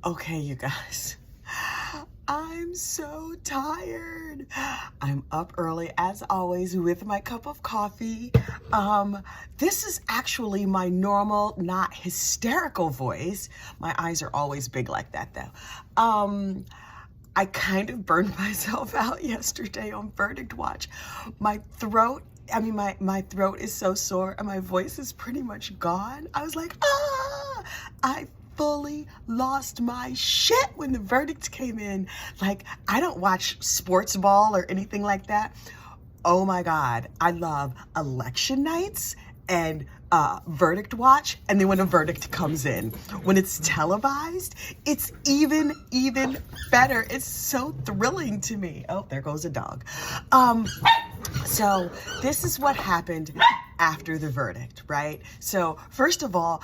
Okay, you guys, I'm so tired. I'm up early as always with my cup of coffee. This is actually my normal, not hysterical voice. My eyes are always big like that though. I kind of burned myself out yesterday on Verdict Watch. My throat, my throat is so sore and my voice is pretty much gone. I was like, I fully lost my shit when the verdict came in. Like, I don't watch sports ball or anything like that. Oh my God, I love election nights and Verdict Watch, and then when a verdict comes in, when it's televised, it's even better. It's so thrilling to me. Oh, there goes a dog. So this is what happened after the verdict, right? So first of all,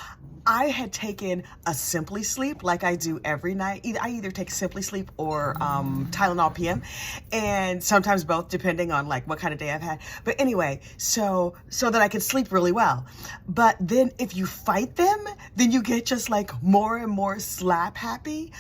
I had taken a Simply Sleep like I do every night. I either take Simply Sleep or Tylenol PM, and sometimes both, depending on like what kind of day I've had. But anyway, so that I can sleep really well. But then if you fight them, then you get just like more and more slap happy.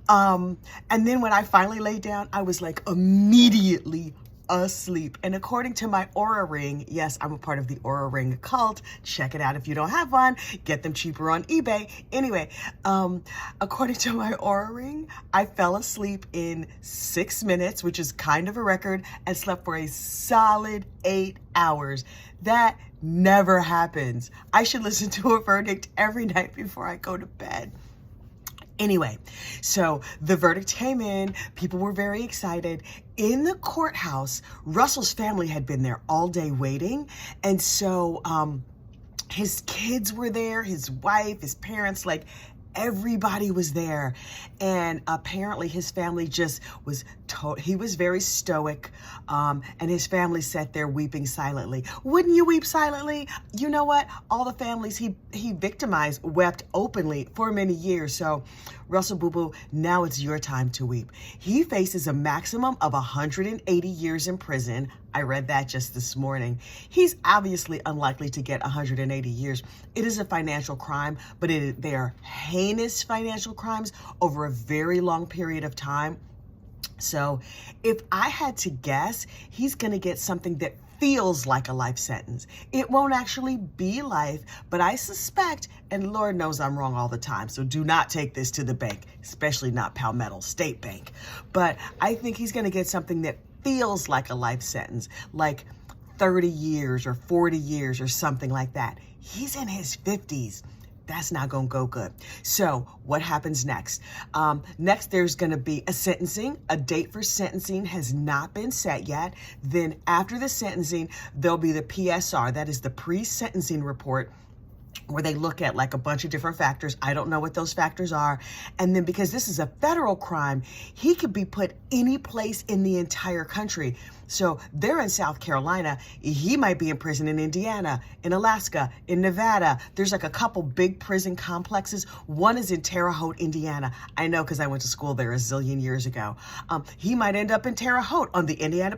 And then when I finally laid down, I was like immediately asleep. And according to my Aura Ring, yes, I'm a part of the Aura Ring cult. Check it out if you don't have one. Get them cheaper on eBay. Anyway, according to my Aura Ring, I fell asleep in 6 minutes, which is kind of a record, and slept for a solid 8 hours. That never happens. I should listen to a verdict every night before I go to bed. Anyway, so the verdict came in. People were very excited. In the courthouse, Russell's family had been there all day waiting. And so his kids were there, his wife, his parents, like everybody was there. And apparently his family just was he was very stoic, and his family sat there weeping silently. Wouldn't you weep silently? You know what? All the families he victimized wept openly for many years. So Russell Boo Boo, now it's your time to weep. He faces a maximum of 180 years in prison. I read that just this morning. He's obviously unlikely to get 180 years. It is a financial crime, but they are heinous financial crimes over a very long period of time. So if I had to guess, he's going to get something that feels like a life sentence. It won't actually be life, but I suspect, and Lord knows I'm wrong all the time, so do not take this to the bank, especially not Palmetto State Bank. But I think he's going to get something that feels like a life sentence, like 30 years or 40 years or something like that. He's in his 50s. That's not going to go good. So what happens next? Next, there's going to be a sentencing. A date for sentencing has not been set yet. Then after the sentencing, there'll be the PSR. That is the pre-sentencing report, where they look at like a bunch of different factors. I don't know what those factors are. And then because this is a federal crime, he could be put any place in the entire country. So they're in South Carolina. He might be in prison in Indiana, in Alaska, in Nevada. There's like a couple big prison complexes. One is in Terre Haute, Indiana. I know because I went to school there a zillion years ago. He might end up in Terre Haute on the Indiana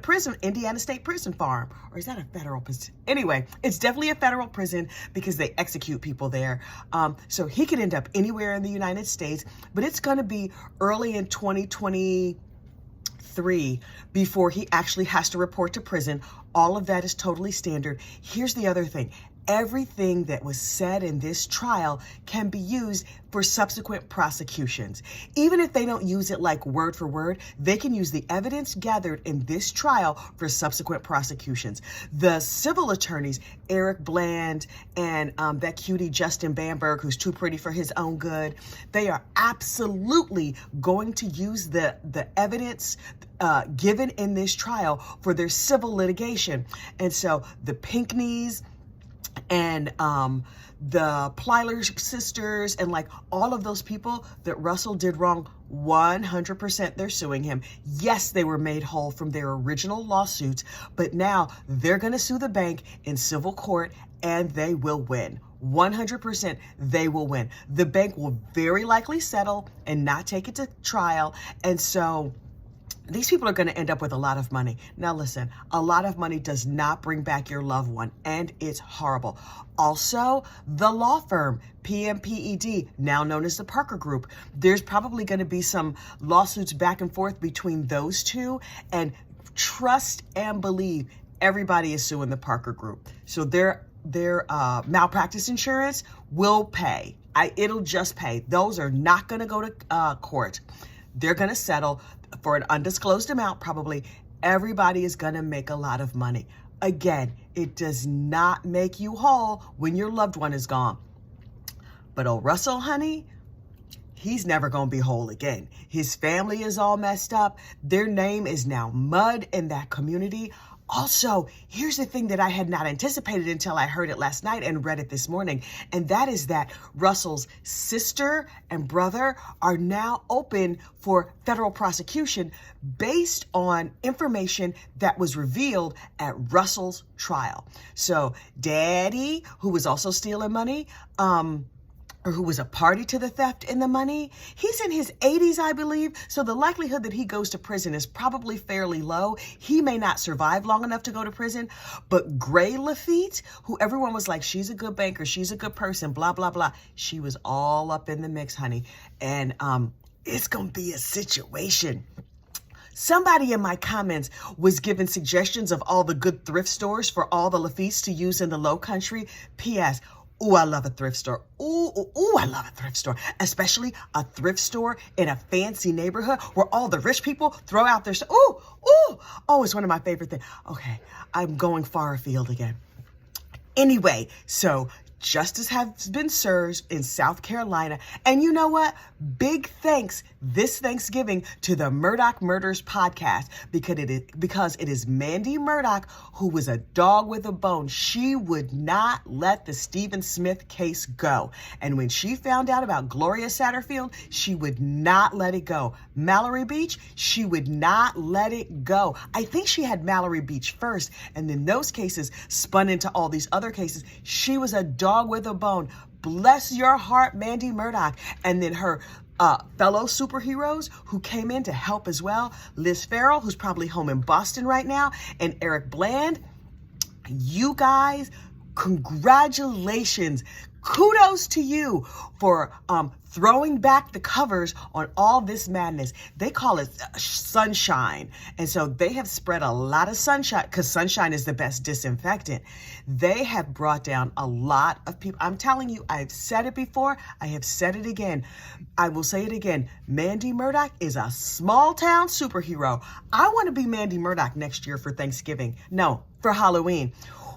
State Prison farm. Or is that a federal prison? Anyway, it's definitely a federal prison because they execute people there. So he could end up anywhere in the United States, but it's going to be early in 2023 before he actually has to report to prison. All of that is totally standard. Here's the other thing. Everything that was said in this trial can be used for subsequent prosecutions. Even if they don't use it like word for word, they can use the evidence gathered in this trial for subsequent prosecutions. The civil attorneys, Eric Bland and that cutie Justin Bamberg, who's too pretty for his own good, they are absolutely going to use the evidence given in this trial for their civil litigation. And so the Pinckneys and the Plyler sisters and like all of those people that Russell did wrong, 100% they're suing him. Yes, they were made whole from their original lawsuits, but now they're going to sue the bank in civil court and they will win. 100% they will win. The bank will very likely settle and not take it to trial. And so these people are going to end up with a lot of money. Now, listen, a lot of money does not bring back your loved one, and it's horrible. Also, the law firm, PMPED, now known as the Parker Group, there's probably going to be some lawsuits back and forth between those two, and trust and believe everybody is suing the Parker Group. So their malpractice insurance will pay. It'll just pay. Those are not going to go to court. They're going to settle for an undisclosed amount, probably. Everybody is going to make a lot of money. Again, it does not make you whole when your loved one is gone. But old Russell, honey, he's never going to be whole again. His family is all messed up. Their name is now mud in that community. Also, here's the thing that I had not anticipated until I heard it last night and read it this morning, and that is that Russell's sister and brother are now open for federal prosecution based on information that was revealed at Russell's trial. So Daddy, who was also stealing money, or who was a party to the theft and the money, he's in his 80s, I believe, so the likelihood that he goes to prison is probably fairly low. He may not survive long enough to go to prison, but Gray Lafitte, who everyone was like, she's a good banker, she's a good person, blah, blah, blah, she was all up in the mix, honey, and it's gonna be a situation. Somebody in my comments was giving suggestions of all the good thrift stores for all the Lafittes to use in the Low Country. P.S. Ooh, I love a thrift store. Ooh, I love a thrift store. Especially a thrift store in a fancy neighborhood where all the rich people throw out their stuff. Oh, it's one of my favorite things. Okay, I'm going far afield again. Anyway, so justice has been served in South Carolina. And you know what? Big thanks this Thanksgiving to the Murdaugh Murders podcast because it is Mandy Murdaugh who was a dog with a bone. She would not let the Stephen Smith case go. And when she found out about Gloria Satterfield, she would not let it go. Mallory Beach, she would not let it go. I think she had Mallory Beach first, and then those cases spun into all these other cases. She was a dog with a bone. Bless your heart, Mandy Murdaugh. And then her fellow superheroes who came in to help as well. Liz Farrell, who's probably home in Boston right now, and Eric Bland. You guys, congratulations. Kudos to you for throwing back the covers on all this madness. They call it sunshine. And so they have spread a lot of sunshine because sunshine is the best disinfectant. They have brought down a lot of people. I'm telling you, I've said it before. I have said it again. I will say it again. Mandy Murdaugh is a small town superhero. I want to be Mandy Murdaugh next year for Thanksgiving. No, for Halloween.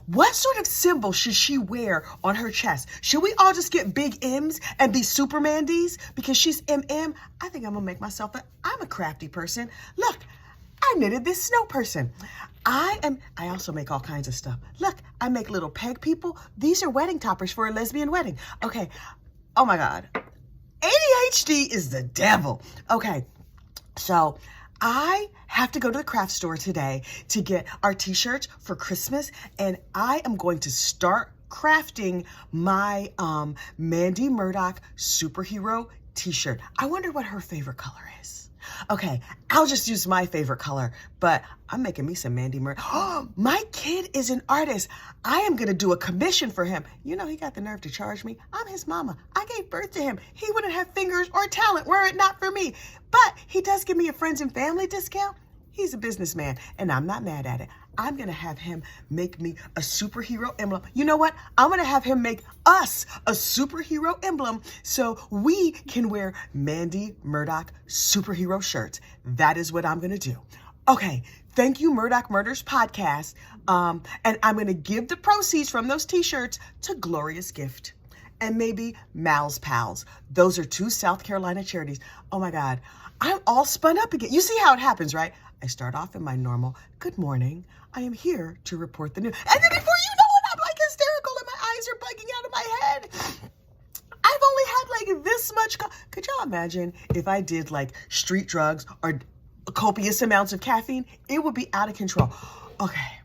What sort of symbol should she wear on her chest? Should we all just get big M's and be Super Mandys because she's MM? I think I'm gonna make myself I'm a crafty person. Look, I knitted this snow person. I also make all kinds of stuff. Look, I make little peg people. These are wedding toppers for a lesbian wedding. Okay, oh my God. ADHD is the devil. Okay, so I have to go to the craft store today to get our t-shirts for Christmas, and I am going to start crafting my Mandy Murdaugh superhero t-shirt. I wonder what her favorite color is. Okay, I'll just use my favorite color, but I'm making me some Mandy Murdaugh. Oh, my kid is an artist. I am going to do a commission for him. You know, he got the nerve to charge me. I'm his mama. I gave birth to him. He wouldn't have fingers or talent were it not for me. But he does give me a friends and family discount. He's a businessman, and I'm not mad at it. I'm going to have him make me a superhero emblem. You know what? I'm going to have him make us a superhero emblem so we can wear Mandy Murdaugh superhero shirts. That is what I'm going to do. Okay, thank you, Murdaugh Murders Podcast. And I'm going to give the proceeds from those t-shirts to Gloria's Gift and maybe Mal's Pals. Those are 2 South Carolina charities. Oh my God, I'm all spun up again. You see how it happens, right? I start off in my normal, good morning. I am here to report the news. And then before you know it, I'm like hysterical and my eyes are bugging out of my head. I've only had like this much. Could y'all imagine if I did like street drugs or copious amounts of caffeine? It would be out of control. Okay,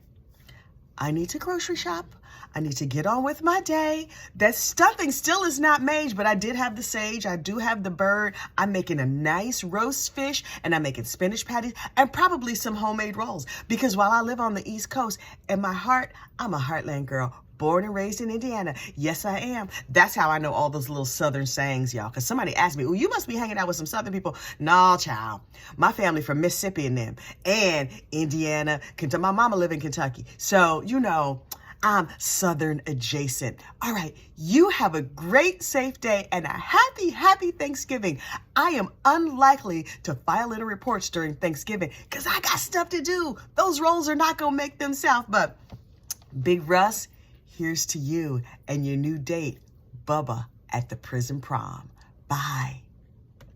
I need to grocery shop. I need to get on with my day. That stuffing still is not made, but I did have the sage. I do have the bird. I'm making a nice roast fish, and I'm making spinach patties and probably some homemade rolls. Because while I live on the East Coast, in my heart, I'm a heartland girl. Born and raised in Indiana. Yes, I am. That's how I know all those little Southern sayings, y'all. Because somebody asked me, well, you must be hanging out with some Southern people. No, child. My family from Mississippi and them. And Indiana. My mama live in Kentucky. So, you know, I'm Southern adjacent. All right. You have a great, safe day and a happy, happy Thanksgiving. I am unlikely to file any reports during Thanksgiving because I got stuff to do. Those rolls are not going to make themselves. But Big Russ, here's to you and your new date, Bubba, at the prison prom. Bye.